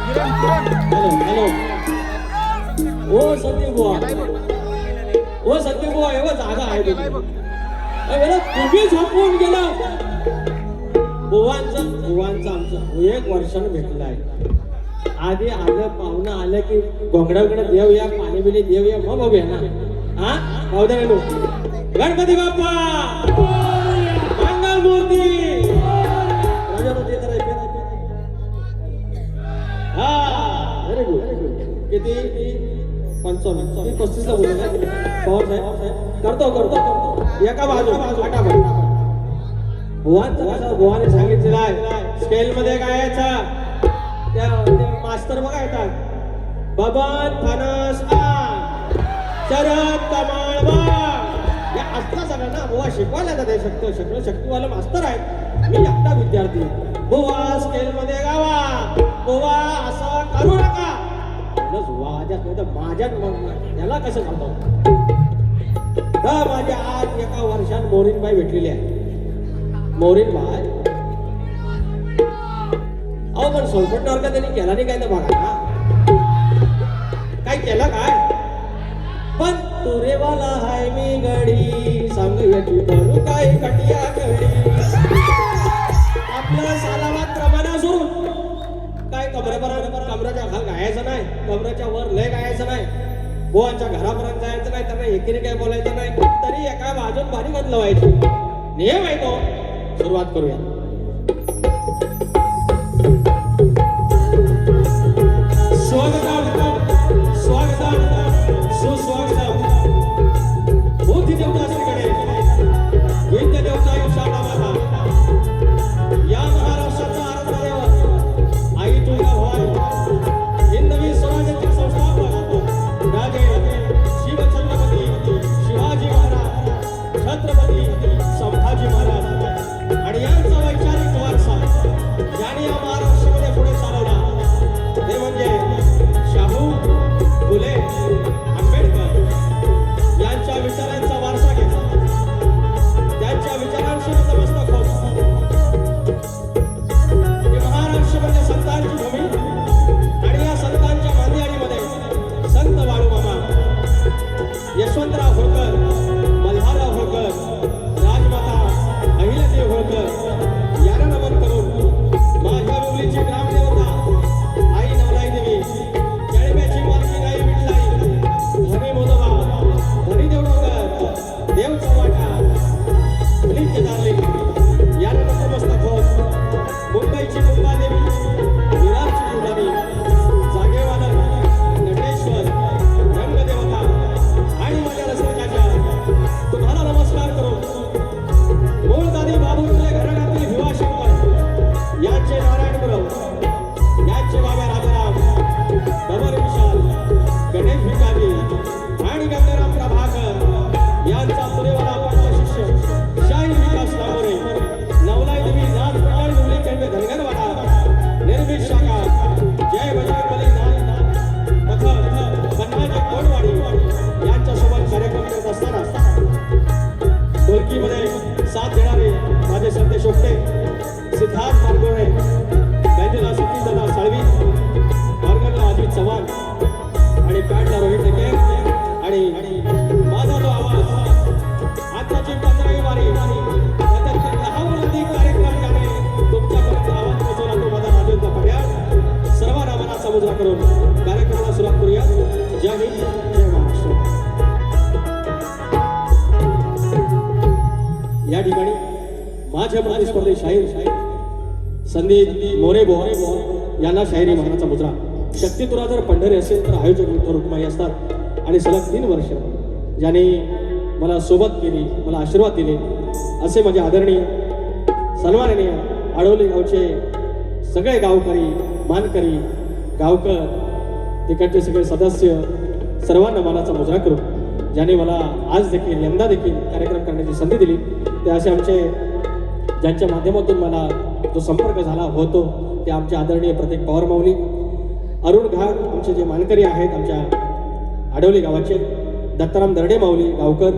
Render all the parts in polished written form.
Hello hello ओ सत्य बुवा ओ सत्य बुवा एवढं जागा आहे तुम्ही झोपून गेला बुवांचा आमचं 1 वर्षानं भेटला आहे आधी आलं पाहुणं आलं की गोंगडाकडे देव या पाणी बिणी देव या मग बघूया ना हा पाहुद्या गणपती बाप्पा मंगल मूर्ती हा व्हेरी गुड किती 55 35 ला बोलू ना पवार साहेब करतो एका बाजू बुवाने सांगितलेलं आहे स्केल मध्ये गायचा त्या मास्तर बघा येतात बबन फणस शरद कमळ या असता सगळ्यांना बुवा शिकवायला जाते शक्तीवाला मास्तर आहे मी एकटा विद्यार्थी बुवा स्केल मध्ये गावा बुवा असं करू नका माझ्यात त्याला कसं सांगतो माझ्या आज एका वर्षात मोरीनबाई भेटलेली आहे मोरीनबाई अहो पण सोलपटणार का त्यांनी केला नाही काय तर बघा ना काय केलं काय पण तुरेवाला हाय मी गडी सांग याची धरू काय कटिया गडी आपलं सालावात प्रमाणा सोडून काय कमराच्या खाल गायचं नाही कमराच्या वर लय गायचं नाही बुवांच्या घरापर्यंत जायचं नाही त्यांना एकीने काय बोलायचं नाही तरी एका बाजून भारी बदल व्हायची नियम आहे तो सुरुवात करूया कार्यक्रमाला सुरुवात करूया जय हिंद जय महाराष्ट्र या ठिकाणी माझ्या प्रतिस्पर्धी शाहीर संदीप मोरे यांना शाहिरी महाराचा मुद्रा शक्ती तुरा जर पंढरी असेल तर आयोजक विठ्ठल रुक्माई असतात आणि सलग 3 वर्ष ज्यांनी मला सोबत केली मला आशीर्वाद दिले असे माझे आदरणीय सन्माननीय आडवली गावचे सगळे गावकरी मानकरी गावकर तिकडचे सगळे सदस्य सर्वांना मानाचा मुजरा करून ज्याने मला आज देखील यंदा देखील कार्यक्रम करण्याची संधी दिली ते असे आमचे ज्यांच्या माध्यमातून मला जो संपर्क झाला होतो ते आमचे आदरणीय प्रत्येक पवार माऊली अरुण घाग आमचे जे मानकरी आहेत आमच्या आडवली गावाचे दत्ताराम दर्डे माऊली गावकर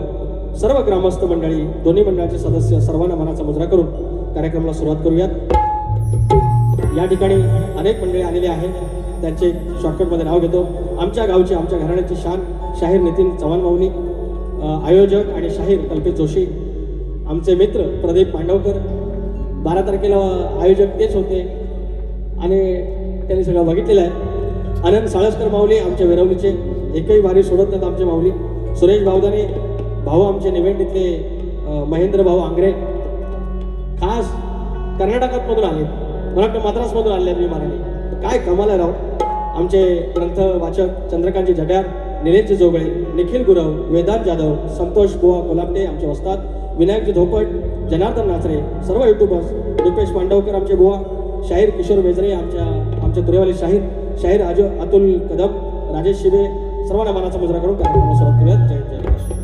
सर्व ग्रामस्थ मंडळी दोन्ही मंडळाचे सदस्य सर्वांना मानाचा मुजरा करून कार्यक्रमाला सुरुवात करूयात। या ठिकाणी अनेक मंडळी आलेली आहेत, त्यांचे शॉर्टकटमध्ये नाव घेतो. आमच्या गावची, आमच्या घराण्याची शान शाहीर नितीन चव्हाण माऊली, आयोजक आणि शाहीर कल्पित जोशी, आमचे मित्र प्रदीप पांडवकर. 12 तारखेला आयोजक तेच होते आणि त्यांनी सगळं बघितलेलं आहे. आनंद साळसकर माऊली आमच्या वेरवलीचे, एकही वारी सोडत नाहीत आमचे माऊली. सुरेश भाऊदाने भाऊ आमचे निवेंडीतले, महेंद्र भाऊ आंग्रे खास कर्नाटकातमधून आले, मला वाटतं मद्रासमधून आले विमानाने. काय कमाल आहे राव. आमचे ग्रंथ वाचक चंद्रकांतजी जट्यार, निलेशजी जोगळे, निखिल गुरव, वेदांत जाधव, संतोष बुवा कोल्हापटे आमचे वस्ताद, विनायकजी धोपट, जनार्दन नाचरे, सर्व युट्यूबर्स, रुपेश पांडवकर आमचे बुवा, शाहीर किशोर बेजरे आमचे तुरेवाले शाहीर, शाहीर अतुल कदम, राजेश शिबे, सर्वांना मानाचा मुजरा करून कार्यक्रमाला सुरुवात करूयात. जय जय महाराष्ट्र.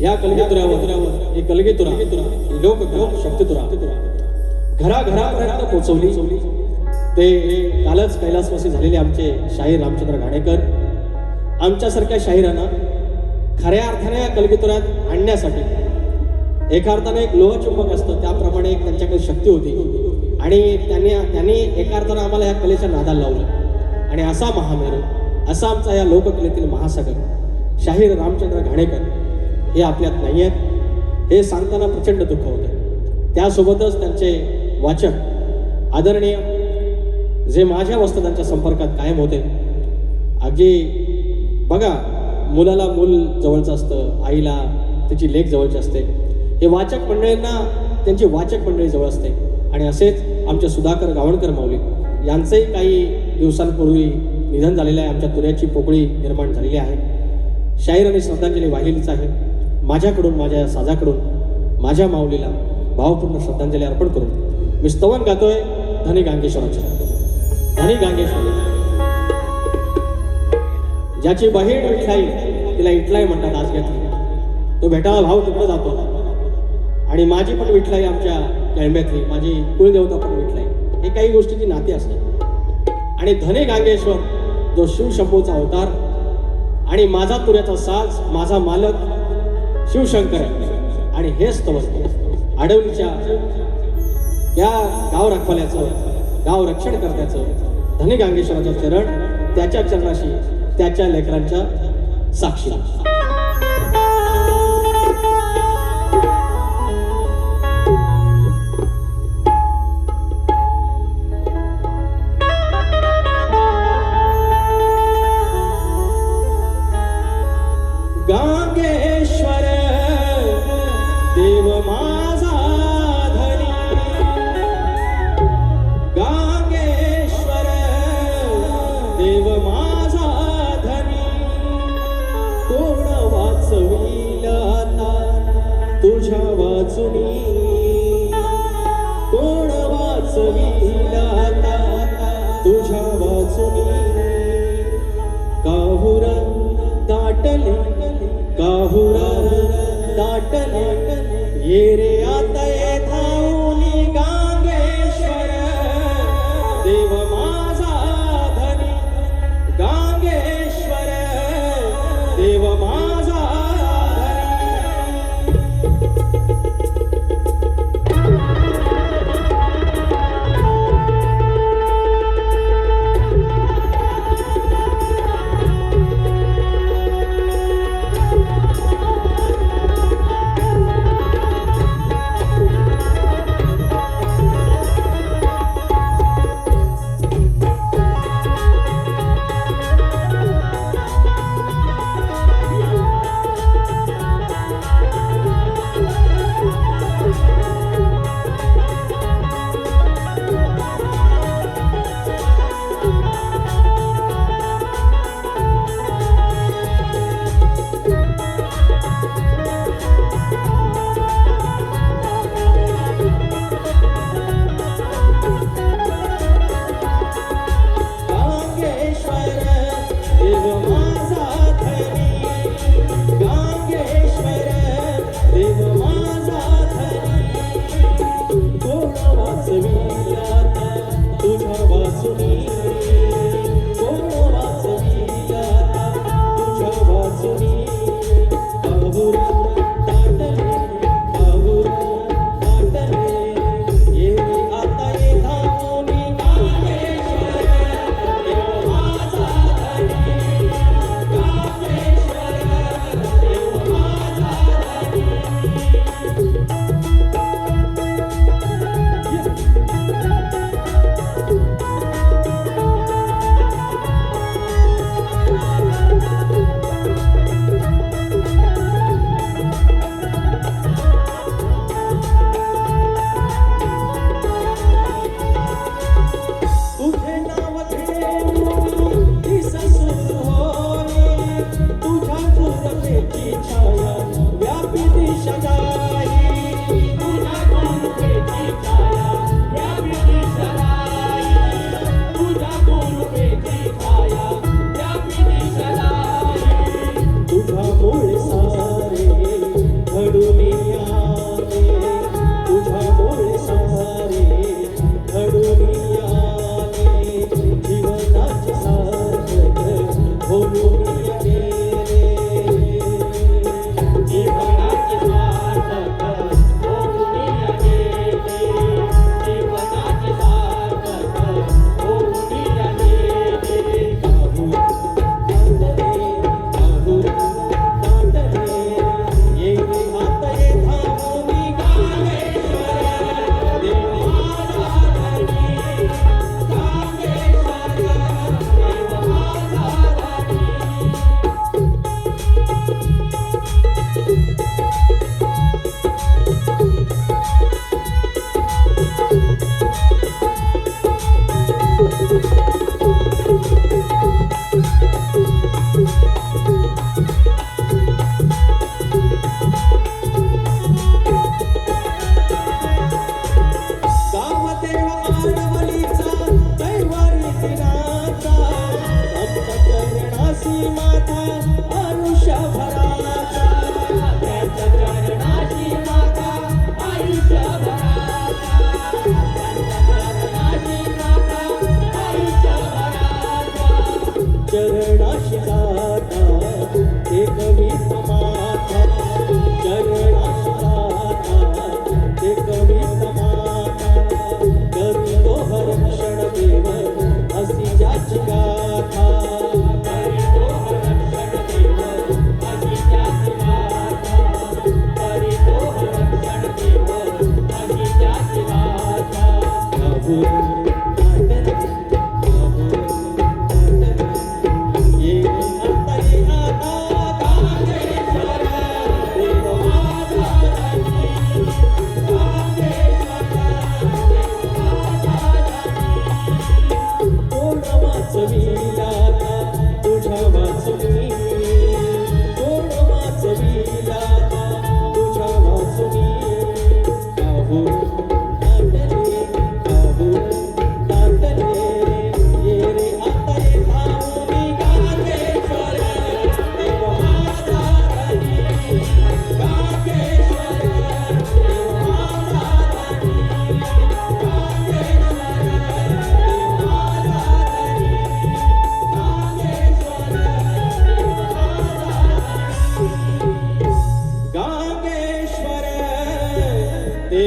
या कलगीतुरावर एक कलगीतुरा लोक शक्तितुरा घराघरापर्यंत पोहोचवली. ते कालच कैलासवासी झालेले आमचे शाहीर रामचंद्र घाणेकर आमच्यासारख्या शाहिरांना खऱ्या अर्थाने या कलगीतुरात आणण्यासाठी एका अर्थाने एक लोहचुंबक असतं त्याप्रमाणे एक त्यांच्याकडे शक्ती होती आणि त्यांनी एका अर्थानं आम्हाला या कलेच्या नादाला लावलं. आणि असा महामेरू, असा आमचा या लोककलेतील महासागर शाहीर रामचंद्र घाणेकर हे आपल्यात नाही आहेत, हे सांगताना प्रचंड दुःख होतं. त्यासोबतच त्यांचे वाचक आदरणीय जे माझ्या वस्तादांच्या संपर्कात कायम होते. अगदी बघा, मुलाला मूल जवळचं असतं, आईला त्याची लेक जवळची असते. हे वाचक मंडळींना त्यांची वाचक मंडळी जवळ असते. आणि असेच आमचे सुधाकर गावणकर माऊली यांचंही काही दिवसांपूर्वी निधन झालेलं आहे. आमच्या तुऱ्याची पोकळी निर्माण झालेली आहे. शाहीर आणि श्रद्धांजली वाहिलीच आहे. माझ्याकडून, माझ्या साजाकडून माझ्या माऊलीला भावपूर्ण श्रद्धांजली अर्पण करून मी स्तवन गातोय धनी गांगेश्वराचं. धनी गांगेश्वर ज्याची बहीण विठलाई, तिला इटलाई म्हणतात आज घेतली, तो भेटायला भाव तिकडे जातो. आणि माझी पण विठलाई आमच्या केळंब्यातली, माझी कुलदेवता पण विठलाई, हे काही गोष्टीची नाती असतात. आणि धनी गांगेश्वर जो शिवशंभूचा अवतार आणि माझा तुऱ्याचा साज, माझा मालक शिवशंकर आहे. आणि हेच स्तवन आडवलीच्या या गाव रखवाल्याचं, गाव रक्षण करण्याचं धनी गांगेश्वराचं चरण, त्याच्या चरणाशी त्याच्या लेकरांच्या साक्षी. गांगेश्वर देव माझा धनी, गांगेश्वर वाचुनी कोण वाचविला तुझ्या वाचुनी काहुर दाटले काहुर दाटले ये रे आता ये धावूनी गांगेश्वर देव माझा धनी गांगेश्वर देव माझा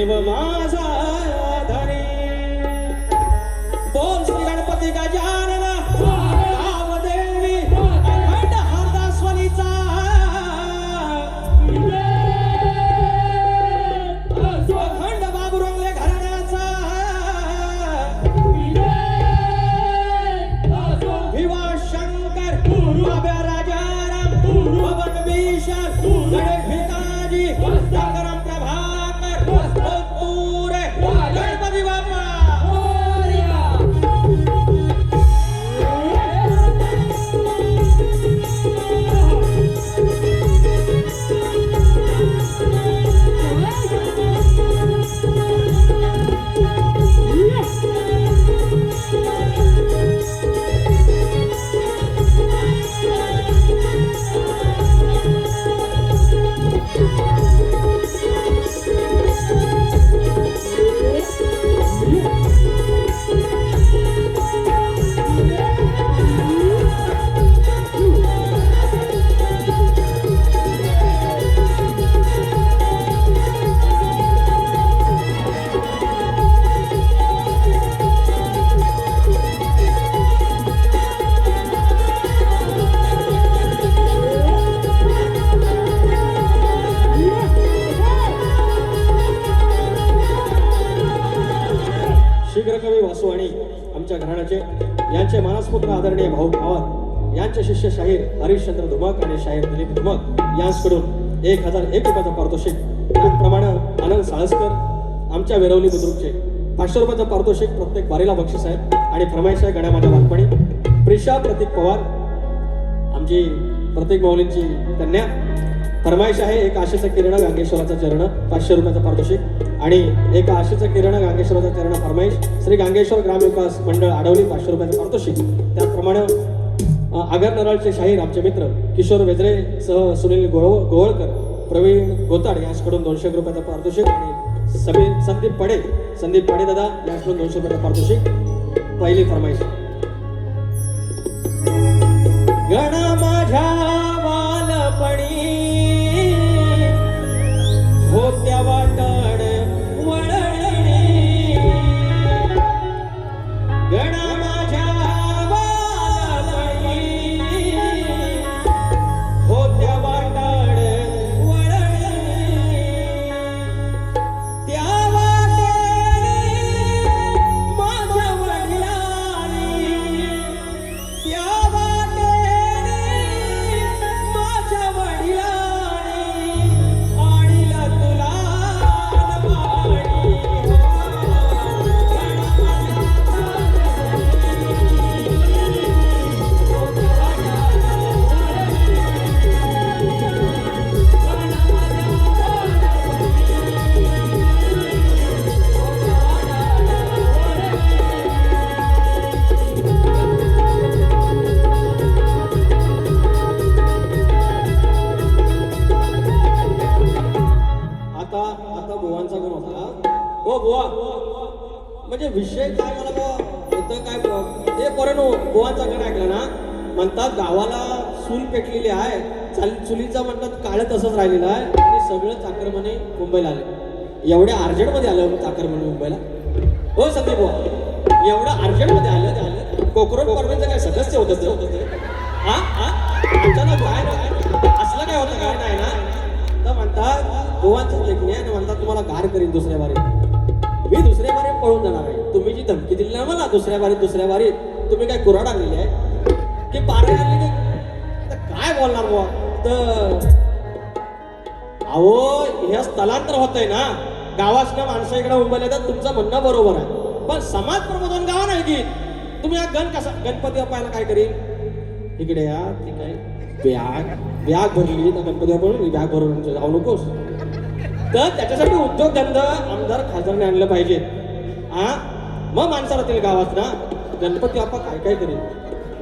देव माझा धनी बोल श्री गणपती गजानन देवी अखंड हरदास्वनीचा अखंड बाबुरंगले घराण्याचा विवा शंकर बाब्या राजाराम पवन भीषण गणेश भिकाजी शंकरम प्रभाकर ओतूरे गणपती बाप्पा शीघ्रकवी वासू आणि आमच्या घराण्याचे यांचे मानसपुत्र आदरणीय भाऊ पवार यांचे शिष्य शाहीर हरिश्चंद्र धुमक आणि शाहीर दिलीप धुमक यांच्याकडून 1001 रुपयाचं पारितोषिक, त्याचप्रमाणे आनंद साळसकर आमच्या वेरवली बुद्रुकचे 500 रुपयाचं पारितोषिक प्रत्येक बारीला बक्षीस आहे आणि फरमाईश आहे गण्या माझ्या बालपणी प्रिशा प्रतीक पवार आमची प्रत्येक माऊलींची कन्या फरमाईश आहे एक आशेचं किरण गांगेश्वराचा चरण 500 रुपयाचं पारितोषिक आणि एक आशेचं किरण गांगेश्वराचा चरण फरमाईश श्री गांगेश्वर ग्रामविकास मंडळ आडवली 500 रुपयाचं पारितोषिक. त्याचप्रमाणे आगर नराळचे शाहीर आमचे मित्र किशोर वेजरे सह सुनील गोवळकर प्रवीण गोताड यांच्याकडून 200 रुपयाचं पारितोषिक आणि संदीप पडे दादा यांच्याकडून 200 रुपयाचं पारितोषिक. पहिली फरमाईश गणा माझ्या बालपणी होत्या वाटाड वळणी गणा माझ्या बालपणी होत्या वाटाड वळणी त्या वाटेने माझ्या वडिलांनी त्या वाटेने माझ्या वडिलांनी आणीला तुला आता बुवांचा गुण होता. ओ बुवा म्हणजे विषय काय मला बुवा होतं काय ते पोरांनो बुवांचा गण ऐकला ना म्हणतात गावाला चूल पेटलेली आहे चुलीचा म्हणतात काळ तसंच राहिलेलं आहे आणि सगळं चाकरमाने मुंबईला आले. एवढ्या अर्जंटमध्ये आलं चाकरमाने मुंबईला. हो संदीप बुवा एवढं अर्जंटमध्ये आलं कोकरोड पर्वतचं काय सदस्य होतं ते हा अचानक काय असलं काय होतं काय नाही ना तर म्हणतात गोवांचं लेखणी आणि म्हणतात तुम्हाला गार करीन दुसऱ्या बारीत मी दुसऱ्या बारीत पळून जाणार आहे. तुम्ही जी धमकी दिली ना मला दुसऱ्या बारीत तुम्ही काय कुऱ्हाड आणलेली आहे की पारे आणली तर काय बोलणार बुवा तर अहो हे स्थलांतर होतंय ना गावातनं माणसं इकडे मुंबईला येतात तुमचं म्हणणं बरोबर आहे पण समाज प्रबोधन गाव नाही की तुम्ही हा गणपती बाप्पाला काय करीन इकडे या ठीक आहे बॅग भरली तर गणपती बाप्पा बॅग भरून जाऊ नकोस तर त्याच्यासाठी उद्योगधंदा आमदार खासदारांनी आणलं पाहिजे हा मग माणसं राहतील गावात ना गणपती बाप्पा काय काय करेल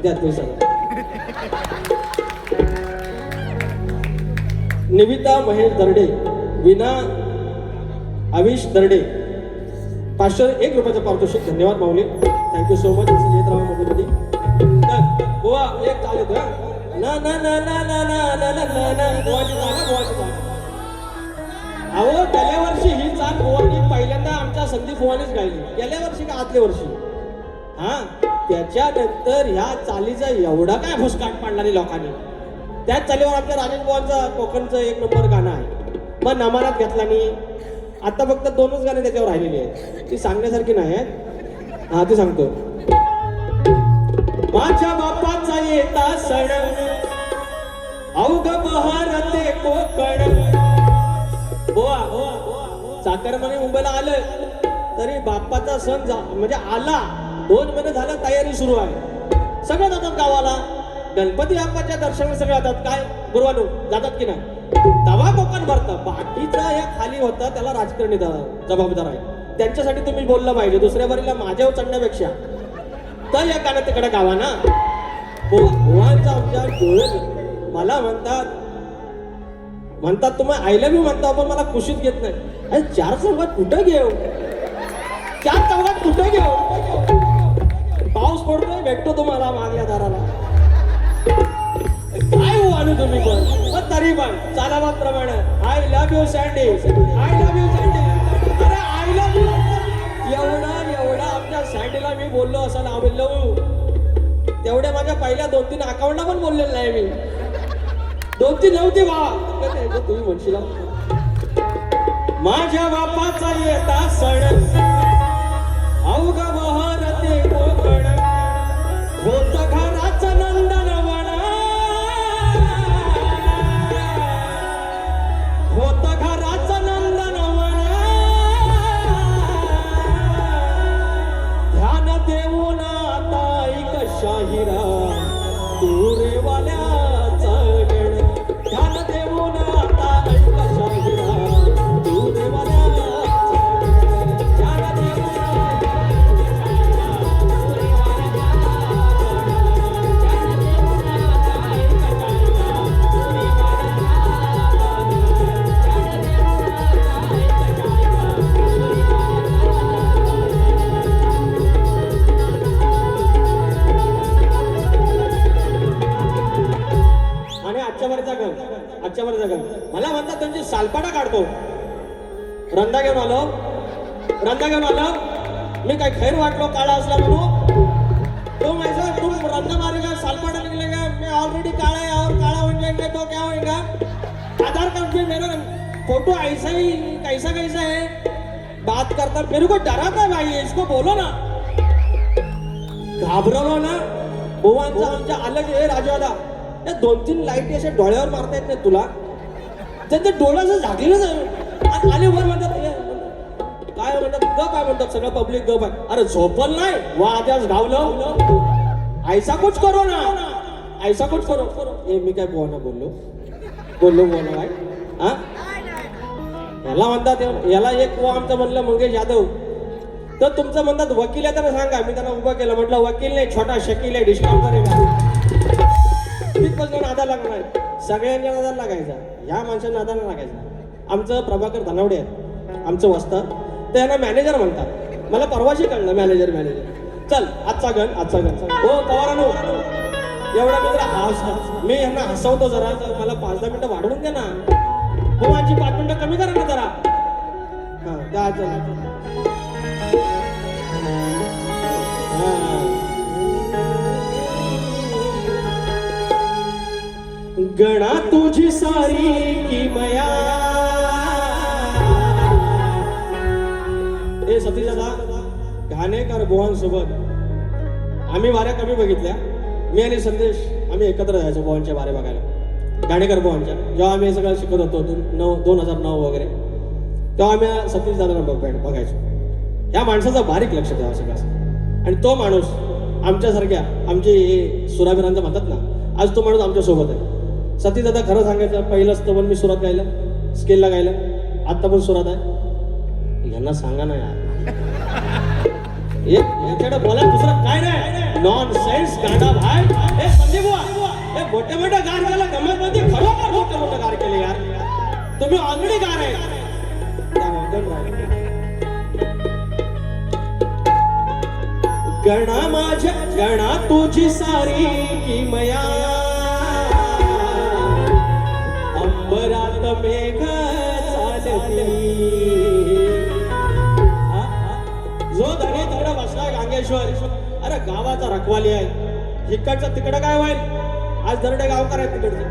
द्या पैसा निविता महेश दर्डे विना आविष दर्डे 501 रुपयाचं पारितोषिक. धन्यवाद माऊली थँक्यू सो मच. येत राहा मोबाईलमध्ये तर गोवा एक चाल येतो ना ना ना ना ना ना ना ना ना गोवाची जागा अहो गेल्या वर्षी ही चाल बुवानी पहिल्यांदा आमच्या संदीप बुवानीच गायली. गेल्या वर्षी का आदल्या वर्षी. हा त्याच्यानंतर ह्या चालीचा एवढा काय भुसकाट पाडला नाही लोकांनी. त्याच चालीवर आमच्या राजेश बुवांचं कोकणचं 1 नंबर गाणं आहे. मग नमानात घेतला नाही. आता फक्त 2च गाणे त्याच्यावर राहिलेली आहेत. ती सांगण्यासारखी नाही आहेत. हा ती सांगतो. माझ्या बापाचा येता सण अवघ बहार ते कोकण. बोआ चाकरमाने मुंबईला आलं तरी बाप्पाचा सण म्हणजे आला 2 महिने झालं तयारी सुरू आहे. सगळं जातात गावाला. गणपती बाप्पाच्या दर्शनाला सगळं जातात. काय गुरुवानो जातात की नाही. तवा कोकण भरतं. बाकीचं हे खाली होतं त्याला राजकारणी जबाबदार आहे. त्यांच्यासाठी तुम्ही बोललं पाहिजे. दुसऱ्या बारीला माझ्यावर चढण्यापेक्षा तर या गाणं तिकडे गावा ना. भुवांचा आमच्या डोळे मला म्हणतात तुम्ही आय लव्ह यू म्हणता पण मला कुशीत घेत नाही. अरे 4 चौघात कुठं घेऊ. 4 चौघात कुठं घेऊ. पाऊस पडतोय भेटतो तुम्हाला मागल्या दाराला. काय हो आणू तुम्ही पण तरी पण चालावाप्रमाणे I love you Sandy. I love you Sandy. अरे आय लव्ह यू एवढा आमच्या सँडीला मी बोललो असं आय लव्ह यू. तेवढ्या माझ्या पहिल्या 2-3 अकाउंटला पण बोललेलं नाही मी. 2-3 नव्हते बा. तुम्ही म्हणशील माझ्या बापाचा येता सण अवघ बहर ते कोकण. होत घराचं नंदनवन. होत घराचं नंदनवन. ध्यान देऊन आता ऐक शाहिरा तुरेवाल्याचा गण. ध्यान देऊन आता ऐक शाहिरा तुरेवाल्याचा गण. ध्यान देऊन आजच्या जगन मला म्हणतात त्यांची सालपाटा काढतो. रंदा घेऊन आलो. मी काय खैर वाटलो काळा असला म्हणून. तो मैसा तुम रंदा मारेगा सालपाटा निकलेगा. मैं ऑलरेडी काला है और काला हो जाएंगे तो क्या होगा. आधार कार्ड में मेरा फोटो ऐसा ही कैसा है. बात करता मेरे को डराता है भाई. इसको बोलो ना. घाबरलो ना. भुवांचा आमच्या अलग हे राजवादा 2-3 लाईटी अशा डोळ्यावर मारता येत नाही तुला. त्यांच्या डोळ्याचं झाकलेलं आले वर म्हणतात काय म्हणतात गप आहे म्हणतात. सगळं पब्लिक गप आहे. अरे झोपल नाही वाद्यास गावलं. ऐसा कुछ करो ना. ऐसा कुछ करो. हे मी काय बोलणं बोललो काय हा याला म्हणतात. याला एक आमचं म्हणलं मंगेश यादव. तर तुमचं म्हणतात वकील आहे तर सांगा. मी त्यांना उभं केलं. म्हटलं वकील नाही छोटा शकील आहे. डिस्काउंट करेल. नादा लागणार. सगळ्यांच्या नादाला लागायचा. ह्या माणसांना नादाला लागायचा. आमचं प्रभाकर धनावडे आहेत आमचं वस्तात. ते यांना मॅनेजर म्हणतात. मला परवाशी कळलं मॅनेजर. चल आजचा गण हो पवारानो. एवढा मित्र मी यांना हसवतो जरा. मला 5-10 मिनिटं वाढवून द्या ना. हो माझी 5 मिनिटं कमी करा ना जरा. हा द्या. गणा तुझी सारी किमया. हे सतीश दादा घाणेकर बुवांसोबत आम्ही वाऱ्या कमी बघितल्या. मी आणि संदेश आम्ही एकत्र जायचो बुवांच्या वाऱ्या बघायला. घाणेकर बुवांच्या जेव्हा आम्ही हे सगळं शिकत होतो 2009 वगैरे तेव्हा आम्ही सतीश दादांना बघायचो. ह्या माणसाचं बारीक लक्ष द्यावं सगळं. आणि तो माणूस आमच्यासारख्या आमचे सुराबिरांचं म्हणतात ना. आज तो माणूस आमच्या सोबत आहे. सतीश दादा खरं सांगायचं पहिलंच तर पण मी सुरात गायलं स्केलला गायलं. आता पण सुरात आहे. यांना सांगा ना यार. यांच्याकडे बोला दुसरं काय नाही. नॉन सेन्स गाणा भाई. हे संदीप बुवा हे मोठे गार केलं गमत मध्ये खरोखर मोठे गार केले यार. तुम्ही ऑलरेडी गार आहे. गणा माझ्या गणा तुझी सारी किमया. अंबरात मेघ चालती ज्ञानेश्वर, अरे गावाचा रखवाली आहे, इकडचं तिकडं काय होईल, आज दरडे गावकार आहेत तिकडचे.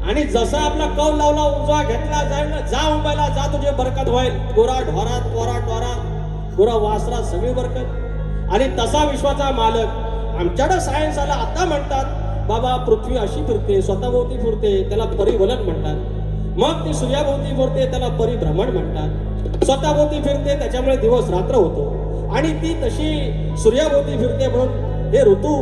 आणि जसा आपला कौल लावला, उजवा घेतला, जाईल जा मुंबईला जा, तुझे बरकत होईल, गोरा ढोरात कोरा टोरात गोरा वासरात सगळी बरकत. आणि तसा विश्वाचा मालक आमच्याकडे सायन्स आला. आता म्हणतात बाबा पृथ्वी अशी फिरते, स्वतःभोवती फिरते, त्याला परिवलन म्हणतात. मग ती सूर्याभोवती फिरते, त्याला परिभ्रमण म्हणतात. स्वतःभोवती फिरते त्याच्यामुळे दिवस रात्र होतो, आणि ती तशी सूर्याभोवती फिरते म्हणून हे ऋतू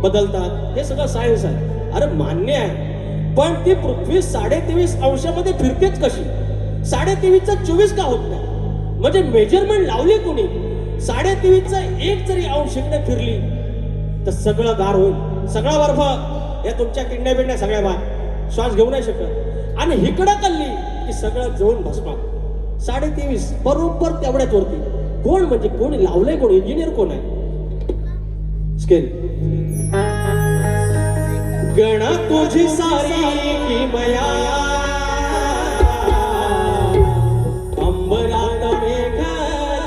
बदलतात. हे सगळं सायन्स आहे. अरे मान्य आहे, पण ती पृथ्वी 23.5 अंशामध्ये फिरतेच कशी? 23.5चा 24 का होत नाही? म्हणजे मेजरमेंट लावली कोणी? 23.5चा 1 जरी अंश इकडे फिरली तर सगळं गार होईल, सगळा बर्फ, या तुमच्या किडण्या बिडण्या सगळ्या बाहेर, श्वास घेऊ नाही शकत. आणि हिकडं कल्ली की सगळं जळून भस्मा. 23.5 बरोबर तेवढ्याच वरती. कोण म्हणजे कोणी लावलंय? कोण इंजिनियर कोण आहे? स्केल गणा तुझी सारी किमया, अंबरात मेघ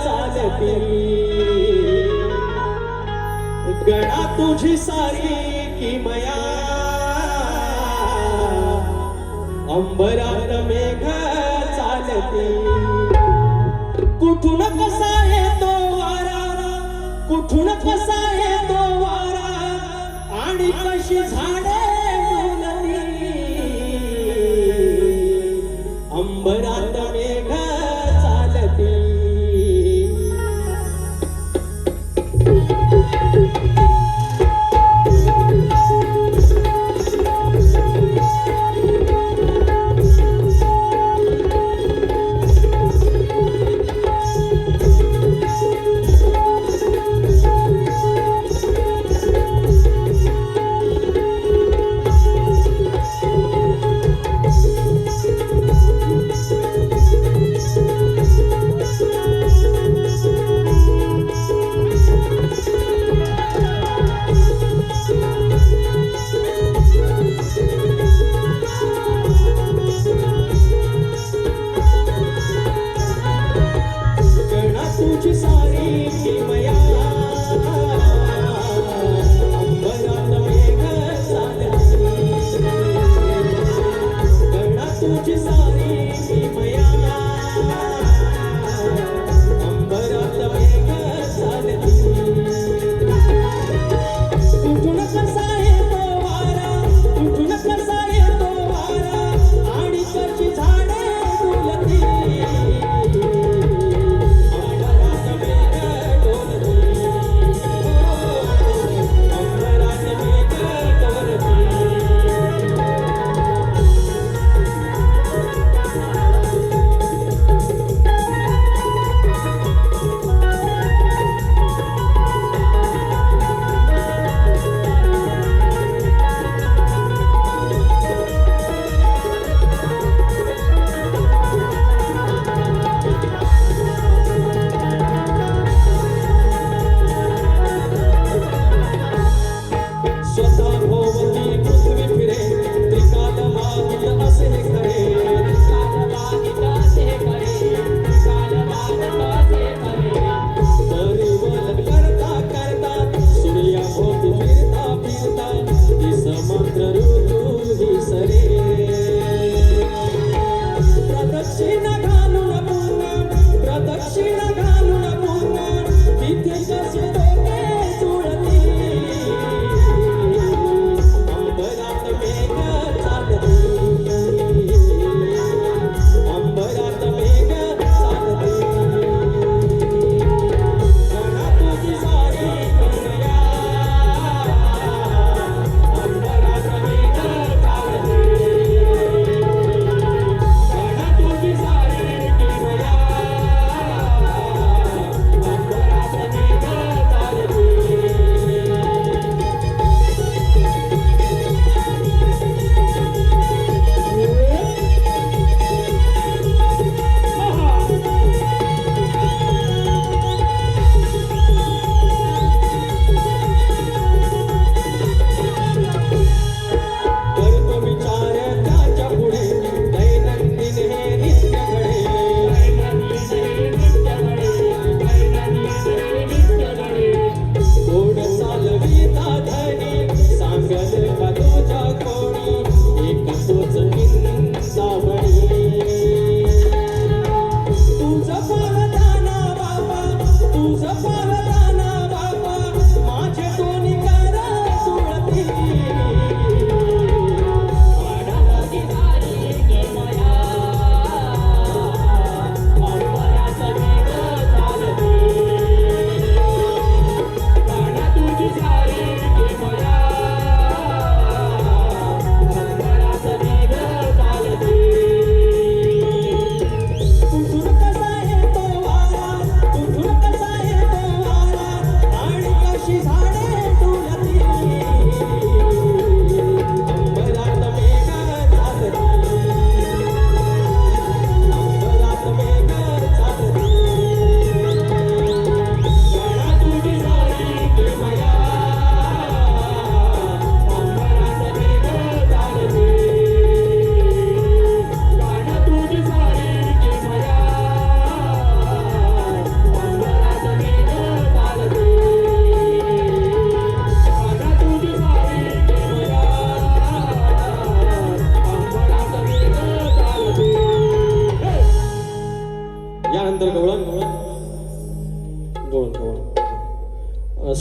चालती. गणा तुझी सारी किमया, अंबरात मेघ चालती. कुठून कसा येतो वारा, कुठून कसा येतो वारा, आणि कशी झाडे फुलती. अंबरात मेघ चालती.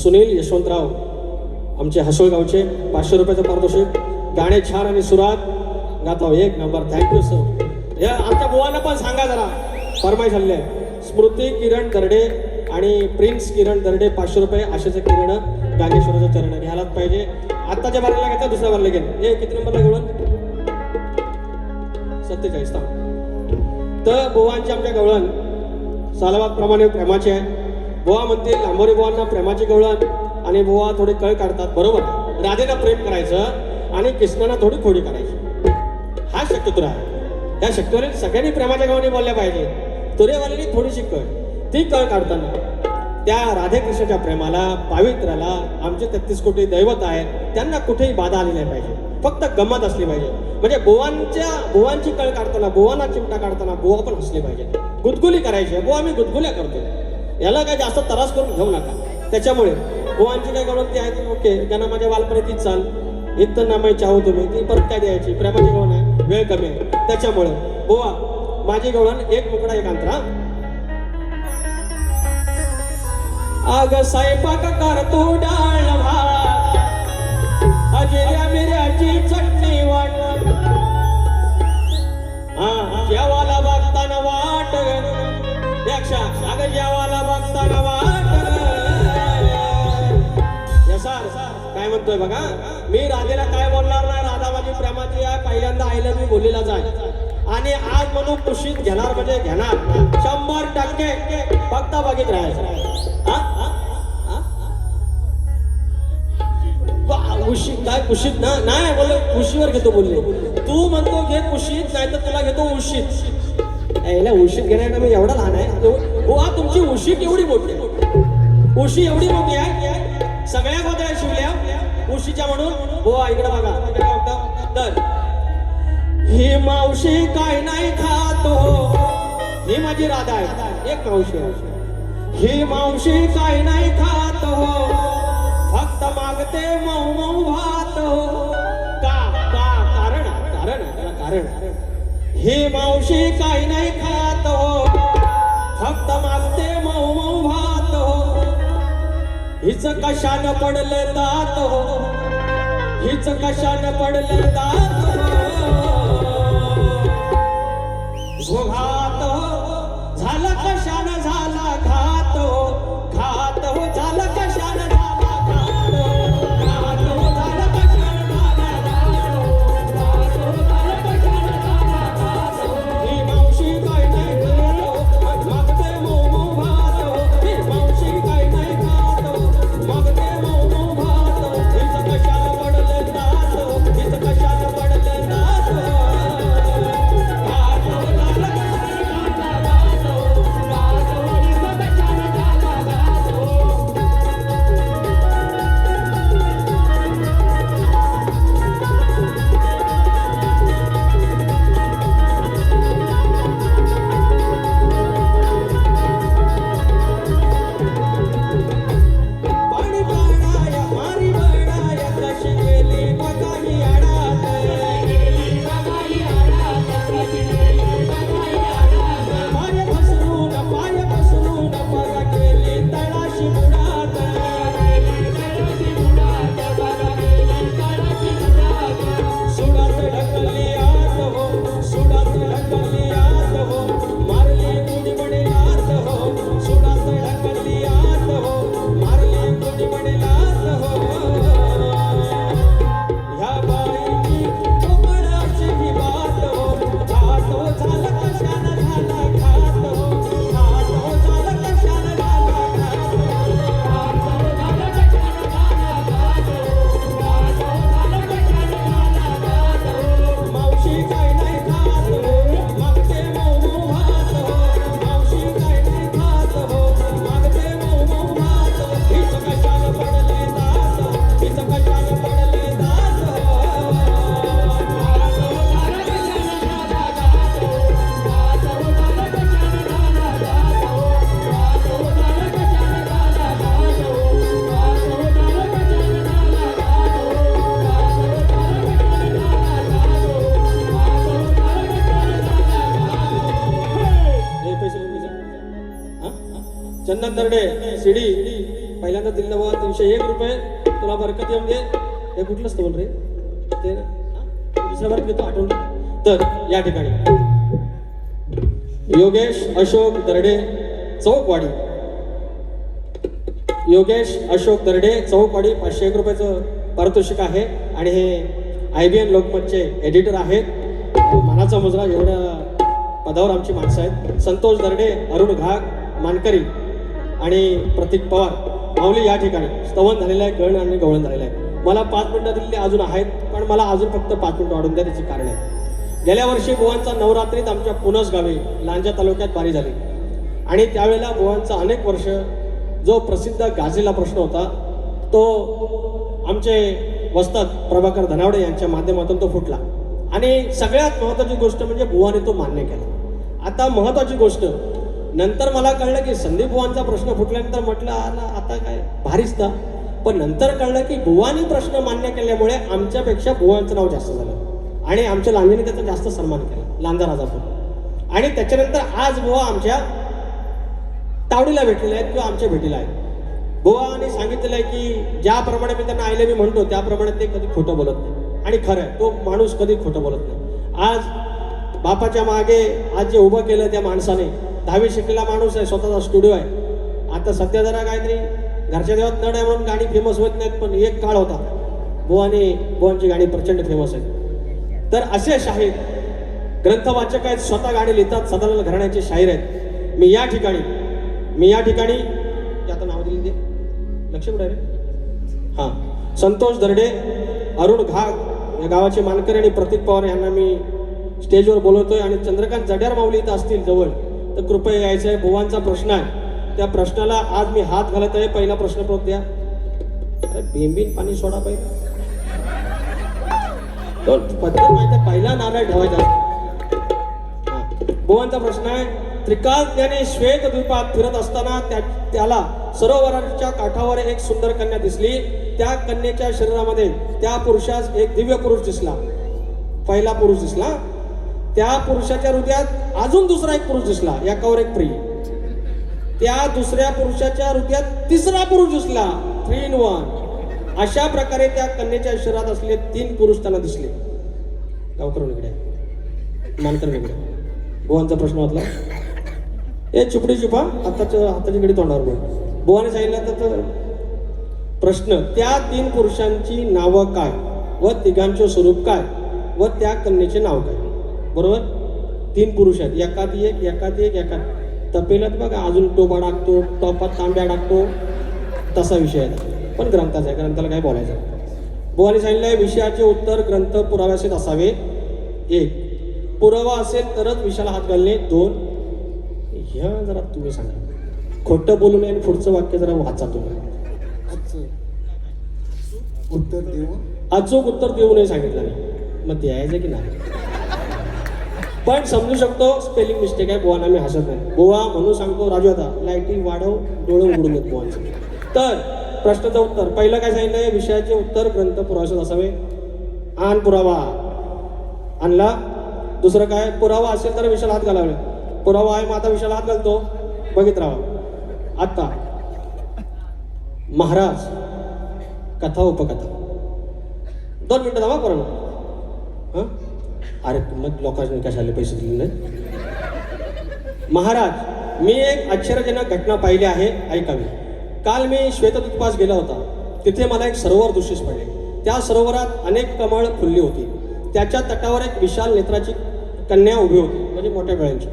सुनील यशवंतराव आमचे हसोळगावचे 500 रुपयाचं पारितोषिक. गाणे छान आणि सुरात गातो एक नंबर. Thank you sir. या आमच्या बुवांना पण सांगा जरा फरमाईश झालेली आहे. स्मृती किरण दर्डे आणि प्रिन्स किरण दर्डे 500 रुपये. आशेचं किरण गांगेश्वराचं चरण घ्यायलाच पाहिजे. आत्ताच्या बारीला घेता दुसऱ्या बारीला घेईन. हे किती नंबरला घेऊन 47. तर बुवांची आमच्या गवळण सालाबाद प्रमाणे प्रेमाची आहे. बुवा म्हणतील लांबोरे बुवांना प्रेमाची गवळण आणि बुवा थोडे कळ काढतात. बरोबर. राधेला प्रेम करायचं आणि कृष्णाला थोडी खोडी करायची. हा शक्यतो आहे. त्या शक्यतोने सगळ्यांनी प्रेमाच्या गावाने बोलल्या पाहिजे. तुरेवाल्यांनी थोडीशी कळ ती कळ काढताना त्या राधेकृष्णाच्या प्रेमाला पावित्र्याला आमचे 33 कोटी दैवत आहे त्यांना कुठेही बाधा आली नाही पाहिजे. फक्त गंमत असली पाहिजे. म्हणजे बुवांची कळ काढताना बुवांना चिमटा काढताना बुवा पण हसले पाहिजे. गुदगुली करायची. बुवा आम्ही गुदगुल्या करतो. याला काय जास्त त्रास करून घेऊ नका. त्याच्यामुळे बुवांची काय गवळण आहे ती ओके. त्यांना माझ्या बालपणी तीच चाल इथं ना माहिती चाहू तुम्ही ती परत काय द्यायची. प्रेमाची गवळण आहे. वेळ कमी आहे. त्याच्यामुळे बुवा माझी गवळण एक मुकडा एक अंतरा. आग स्वयंपाक करतो डाळ भात जिऱ्या मिऱ्याची चटणी वाट. जेवाला बघताना वाट पेक्षा अग जेवाला बघताना वाट. यसार काय म्हणतोय बघा. मी राधेला काय बोलणार नाही. राधा माझी प्रेमाची आहे. पहिल्यांदा आईला मी बोललेला जाय आणि आज म्हणून कुशीत घेणार म्हणजे घेणार 100%. फक्त बघित राहायचं. कुशीत काय कुशीत ना नाही बोललो कुशीवर घेतो बोलले. तू म्हणतो घे कुशीत नाही तर तुला घेतो उशीत. याला उशीत घेण्याला मी एवढा लहान आहे. बुवा तुमची उशीत एवढी मोठी आहे. उशी एवढी मोठी आहे. सगळ्या गोदड्या शिवल्या उशीच्या म्हणून. बुवा इकडे बघा. तर ही मावशी काय नाही खातो. ही माझी राधा आहे. एक मावशी आहे. ही मावशी काय नाही खातो. फक्त मागते मऊ मऊ भात. का का कारण कारण कारण. ही मावशी काही नाही खात. फक्त मागते मऊ मऊ भात. हिच कशानं पडलं दात. हिच कशानं पडलं दात. घात झालं कशानं झाला घात. घात झालं कशानं चंदन दर्डे सीडी पहिल्यांदा दिलं बा 301 रुपये. तुला बरकत येऊन दे. हे कुठलं स्थळ रे ते ना? दुसऱ्या बरकत घेतो आठवून. तर या ठिकाणी योगेश अशोक दर्डे चौकवाडी, योगेश अशोक दर्डे चौकवाडी 501 रुपयाचं पारितोषिक आहे. आणि हे IBN लोकमतचे एडिटर आहेत. मानाचा मुजरा एवढ्या पदावर आमची माणसं आहेत. संतोष दर्डे, अरुण घाग, मानकरी आणि प्रतीक पवार माऊली या ठिकाणी स्तवन झालेलं आहे, गळण आणि गवळण झालेलं आहे. मला 5 मिनिटं दिलेली अजून आहेत, पण मला अजून फक्त 5 मिनिटं वाढून द्या. त्याची कारण आहे, गेल्या वर्षी बुवांचा नवरात्रीत आमच्या पुनस गावी लांजा तालुक्यात बारी झाली आणि त्यावेळेला बुवांचा अनेक वर्ष जो प्रसिद्ध गाजलेला प्रश्न होता तो आमचे वस्ताद प्रभाकर धनावडे यांच्या माध्यमातून तो फुटला. आणि सगळ्यात महत्त्वाची गोष्ट म्हणजे बुवाने तो मान्य केला. आता महत्त्वाची गोष्ट नंतर मला कळलं की संदीप बुवांचा प्रश्न फुटल्यानंतर म्हटलं आता काय भारीच ना, पण नंतर कळलं की बुवानी प्रश्न मान्य केल्यामुळे आमच्यापेक्षा बुवांचं नाव जास्त झालं आणि आमच्या लांजेने त्याचा जास्त सन्मान केला, लांजा राजापूर. आणि त्याच्यानंतर आज बुवा आमच्या तावडीला भेटलेले आहेत किंवा आमच्या भेटीला आहेत. बुवाने सांगितलेलं आहे की ज्याप्रमाणे मी त्यांना आयले मी म्हणतो त्याप्रमाणे ते कधी खोटं बोलत नाही. आणि खरं आहे, तो माणूस कधी खोटं बोलत नाही. आज बापाच्या मागे आज जे उभं केलं त्या माणसाने, 10वी शिकलेला माणूस आहे, स्वतःचा स्टुडिओ आहे. आता सध्या जरा काहीतरी घरच्या देवात नड आहे म्हणून गाणी फेमस होत नाहीत, पण एक काळ होता बुवांची गाणी प्रचंड फेमस आहे. तर असे शाहीर ग्रंथवाचक आहेत, स्वतः गाणी लिहितात, सदालाल घराण्याचे शाहीर आहेत. मी या ठिकाणी आता नाव दिली ते लक्ष कुठे रे? हां, संतोष दर्डे, अरुण घाग या गावाचे मानकरी आणि प्रतीक पवार यांना मी स्टेजवर बोलवतोय. आणि चंद्रकांत जड्यार माऊली इथं असतील जवळ तर कृपया यायचं आहे. बुवांचा प्रश्न आहे, त्या प्रश्नाला आज मी हात घालत आहे. पहिला प्रश्न परत द्या. अरे बिंबीन पाणी सोडा पाहिजे पद्धत माहिती, पहिला नारळ ठेवायचा. बुवांचा प्रश्न आहे, त्रिकाज्ञाने श्वेत द्वीपात फिरत असताना त्याला सरोवराच्या काठावर एक सुंदर कन्या दिसली. त्या कन्येच्या शरीरामध्ये त्या पुरुषास एक दिव्य पुरुष दिसला. पहिला पुरुष दिसला, त्या पुरुषाच्या हृदयात अजून दुसरा एक पुरुष दिसला, एकावर एक प्रिय. त्या दुसऱ्या पुरुषाच्या हृदयात तिसरा पुरुष दिसला, 3 in 1. अशा प्रकारे त्या कन्येच्या शरीरात असलेले 3 पुरुष त्यांना दिसले. गावकर वेगळे, मानकर वेगळे. बुवांचा प्रश्न वाचला, हे चुपडी चुपा हाताची गडी तोंडावर बोल. बुवाने सांगितलं तर प्रश्न, त्या 3 पुरुषांची नावं काय व तिघांचे स्वरूप काय व त्या कन्येचे नाव काय? बरोबर, 3 पुरुष आहेत, एकादी एक तपेलात बघा अजून टोपा टाकतो, टोपात तांब्या टाकतो, तसा विषय आहे. पण ग्रंथाचा आहे, ग्रंथाला काय बोलायचं. बुवाने सांगितलंय विषयाचे उत्तर ग्रंथ पुराव्यासहित असावे. 1, पुरावा असेल तरच विषयाला हात घालणे. 2, ह्या जरा तुम्ही सांगा, खोटं बोलू नये आणि पुढचं वाक्य जरा वाचा तुम्ही. अचूक उत्तर देऊ नये सांगितलं नाही, मग द्यायचं की नाही. पण समजू शकतो स्पेलिंग मिस्टेक आहे. बुवांना मी हसत नाही. बुवा म्हणून सांगतो, राजू आता लाईटी वाढव, डोळे उघडून येत बुवांचे. तर प्रश्नाचं उत्तर पहिलं काय सांगितलंय, विषयाचे उत्तर ग्रंथ पुराव्यासहित असावे. आण पुरावा आणला. दुसरं काय, पुरावा असेल तर विषयाला हात घालावे. पुरावा आहे, मग आता विषयाला हात घालतो, बघित राहा. आता महाराज कथा उपकथा 2 मिनिटं दावा करा ना. अरे मग लोकांनी कशाला पैसे दिले नाही. महाराज, मी एक आश्चर्यजनक घटना पाहिली आहे, ऐकावी. काल मी श्वेतद्वीपास गेला होता. तिथे मला एक सरोवर दृश्यस पडले. त्या सरोवरात अनेक कमळ फुलली होती. त्याच्या तटावर एक विशाल नेत्राची कन्या उभी होती, म्हणजे मोठ्या डोळ्यांची.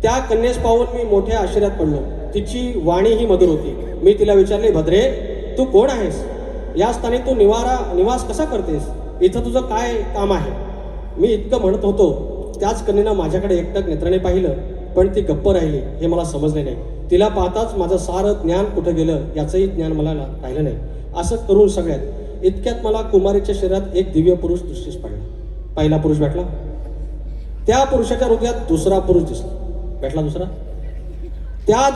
त्या कन्येस पाहून मी मोठ्या आश्चर्यात पडलो. तिची वाणी ही मधुर होती. मी तिला विचारले, भद्रे तू कोण आहेस? या स्थानी तू निवास कसा करतेस? इथं तुझं काय काम आहे? मी इतकं म्हणत होतो, त्याच कन्येनं माझ्याकडे एकटक नेत्राने पाहिलं, पण ती गप्प राहिली. हे मला समजले नाही. तिला पाहताच माझं सारं ज्ञान कुठं गेलं याचंही ज्ञान मला राहिलं नाही. असं करून सगळ्यात इतक्यात मला कुमारीच्या शरीरात एक दिव्य पुरुष दृष्टीस पडला. पहिला पुरुष भेटला, त्या पुरुषाच्या हृदयात दुसरा पुरुष दिसला. भेटला दुसरा, त्या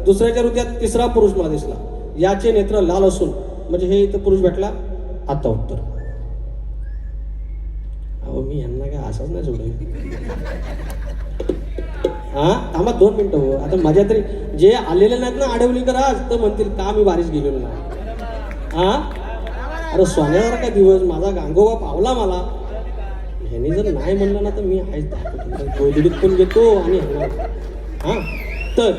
दुसऱ्याच्या हृदयात तिसरा पुरुष मला दिसला. याचे नेत्र लाल असून, म्हणजे हे इथं पुरुष भेटला. आता उत्तर, अहो मी यांना काय असंच नाही सोडलं. हा थांबा 2 मिनिटं हो. आता माझ्या तरी जे आलेले नाहीत ना आडवलीकर आज तर म्हणतील का मी बारीच गेलेलो नाही. हा अरे सोन्यासारखा काय दिवस माझा गांगोबा पावला मला. ह्यानी जर नाही म्हणलं ना तर मी आहेच गोदडीत पण घेतो आणि हा तर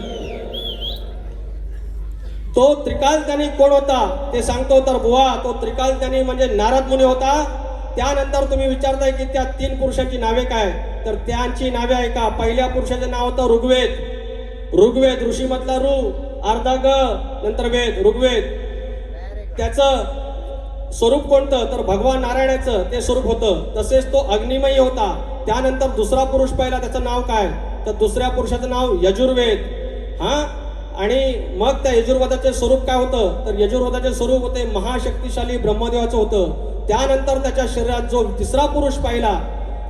तो त्रिकालज्ञानी कोण होता ते सांगतो. तर बुवा तो त्रिकालज्ञानी म्हणजे नारद मुनी होता. त्यानंतर तुम्ही विचारताय की त्या 3 पुरुषांची नावे काय, तर त्यांची नावे ऐका. पहिल्या पुरुषाचं नाव होतं ऋग्वेद. ऋग्वेद ऋषी मधला ऋ अर्धा ग नंतर वेद ऋग्वेद. त्याचं स्वरूप कोणतं तर भगवान नारायणाचं ते स्वरूप होतं. तसेच तो अग्निमयी होता. त्यानंतर दुसरा पुरुष पहिला त्याचं नाव काय तर दुसऱ्या पुरुषाचं नाव यजुर्वेद. हा आणि मग त्या यजुर्वेदाचे स्वरूप काय होतं तर यजुर्वेदाचे स्वरूप होते महाशक्तिशाली ब्रह्मदेवाचं होतं. त्यानंतर त्याच्या शरीरात जो तिसरा पुरुष पाहिला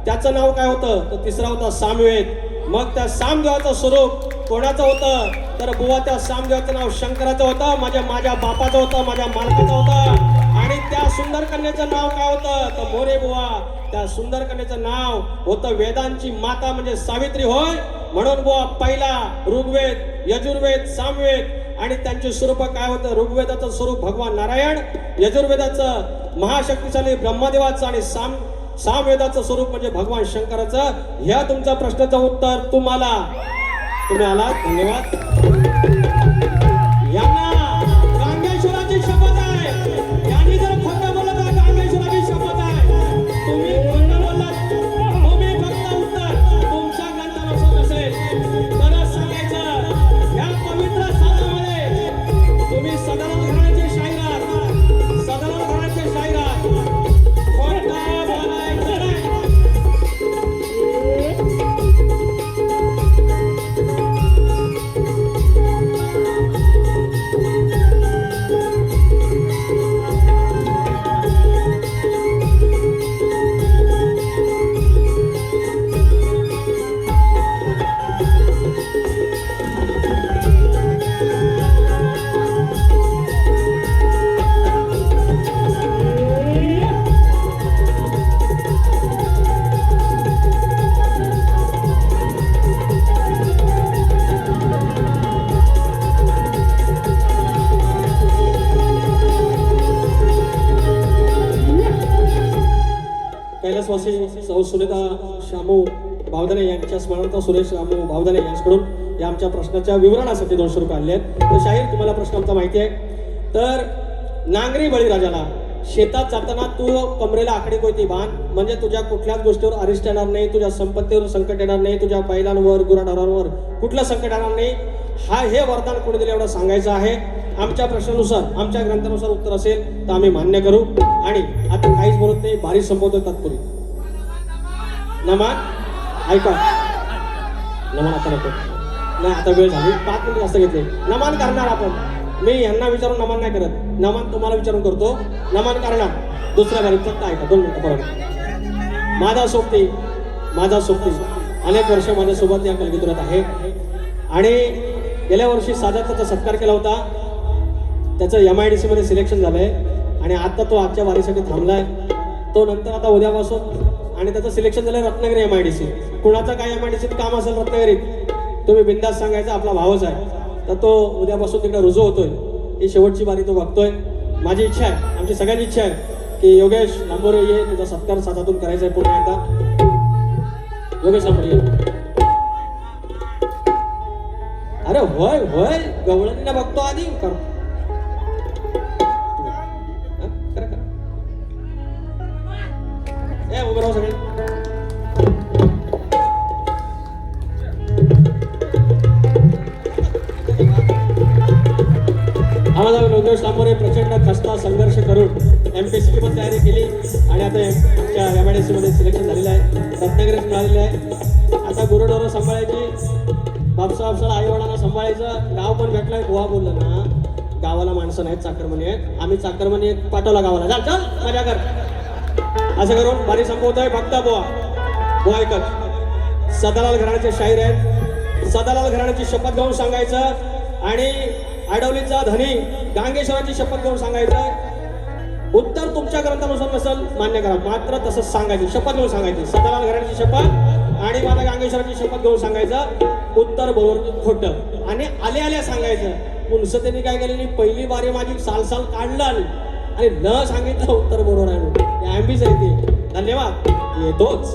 त्याचं नाव काय होतं तर तिसरा होता सामवेद. मग त्या सामदेवाचं स्वरूप कोणाचं होतं तर बुवा त्या सामदेवाचं नाव शंकराचं होतं. माझ्या बापाचं होतं, माझ्या मालकाचं होतं. आणि त्या सुंदर कन्येचं नाव काय होतं तर मोरे बुवा. त्या सुंदर कन्येचं नाव होतं वेदांची माता म्हणजे सावित्री होय. म्हणून बुवा पहिला ऋग्वेद यजुर्वेद सामवेद आणि त्यांचे स्वरूप काय होतं. ऋग्वेदाचं स्वरूप भगवान नारायण, यजुर्वेदाचं महाशक्तिशाली ब्रह्मदेवाचं आणि सामवेदाचं स्वरूप म्हणजे भगवान शंकराचं. ह्या तुमच्या प्रश्नाचं उत्तर तुम्हाला तुम्ही आलात. धन्यवाद. यांना गांगेश्वराची शपथ आहे. यांनी जर खोटं बोलत आहे गांगेश्वराची शपथ आहे. तुम्ही खोटं बोललात तुम्ही फक्त उत्तर तुमच्या ग्रंथानुसार असेल तरच सांगायचं. या पवित्र सालामध्ये तुम्ही सदानंद घराण्याचे शाहीर आहात. सदानंद घराण्याचे शाहीर आहात. खोटं बोलायचं नाही. कैलासवासी सौ सुनीता शामू भावदाने यांच्या स्मरणार्थ सुरेश शामू भावदाने यांच्याकडून या आमच्या प्रश्नाच्या विवरणासाठी 200 रुपये आले आहेत. तर शाहीर तुम्हाला प्रश्न आमचा माहिती आहे. तर नांगरी बळीराजाला शेतात जाताना तू कमरेला आखडी कोयती बांध म्हणजे तुझ्या कुठल्याच गोष्टीवर अरिष्ट येणार नाही, तुझ्या संपत्तीवर संकट येणार नाही, तुझ्या बैलांवर गुराढोरांवर कुठलं संकट येणार नाही. हे वरदान कोणी दिलं एवढं सांगायचं आहे. आमच्या प्रश्नानुसार आमच्या ग्रंथानुसार उत्तर असेल तर आम्ही मान्य करू. आणि आता काहीच बोलत नाही, भारी संपवतोय तात्पुरी. नमान ऐका, नमान आता नको नाही, आता वेळ झाली, 5 मिनिट जास्त घेतले. नमान करणार आपण. मी यांना विचारून नमन नाही करत, नमन तुम्हाला विचारून करतो. नमन करणार दुसऱ्या बारीत फक्त ऐका 2 मिनिटं बरोबर. माझा सोबती अनेक वर्ष माझ्यासोबत या कलगीतुरात आहे आणि गेल्या वर्षी साजाचा सत्कार केला होता. त्याचं MIDC मध्ये सिलेक्शन झालंय आणि आता तो आजच्या वारीसाठी थांबलाय. तो नंतर आता उद्यापासून आणि त्याचं सिलेक्शन झालंय रत्नागिरी MIDC. कुणाचं काय MIDC काम असेल रत्नागिरीत तुम्ही बिंदास सांगायचं, आपला भावच आहे. तर तो उद्यापासून तिकडे रुजू होतोय. ही शेवटची बारी तो बघतोय. माझी इच्छा आहे, आमची सगळ्यांची इच्छा आहे की योगेश लांबोरे ये, तुझा सत्कार सातातून करायचा आहे पुन्हा एकदा. योगेश लांबोरे ये. अरे होय होय गवळणीला बघतो आधी कर. उभं राहू सगळे. आम्हाला योगेश लांबोरे प्रचंड खस्ता संघर्ष करून MPSC पण तयारी केली आणि आता आमच्या MIDC मध्ये सिलेक्शन झालेलं आहे. रत्नागिरीत मिळालेलं आहे. आता गुरुढोरं सांभाळायची, बापसाला आई वडिलांना सांभाळायचं. गाव पण भेटलाय. गोवा बोललं ना, गावाला माणसं नाहीत, चाकरमणी आहेत. आम्ही चाकरमणी पाठवला गावाला, चल चल मजा कर. असं करून बारी संपवतोय. भक्ता बुवा ऐकत सदालाल घराण्याचे शाहीर आहेत. सदालाल घराण्याची शपथ घेऊन सांगायचं आणि आडवलीचा धनी गांगेश्वराची शपथ घेऊन सांगायचं. उत्तर तुमच्या ग्रंथानुसार नसेल मान्य करा, मात्र तसंच सांगायची, शपथ घेऊन सांगायची. सदालाल घराण्याची शपथ आणि माता गांगेश्वराची शपथ घेऊन सांगायचं उत्तर बरोबर खोटं आणि आले आल्या सांगायचं. पुनस त्यांनी काय केलं, पहिली बारी माझी साल काढलं आणि न सांगितलं उत्तर बरोबर आहे. ॲम्बीच आहे ते. धन्यवाद. येतोच.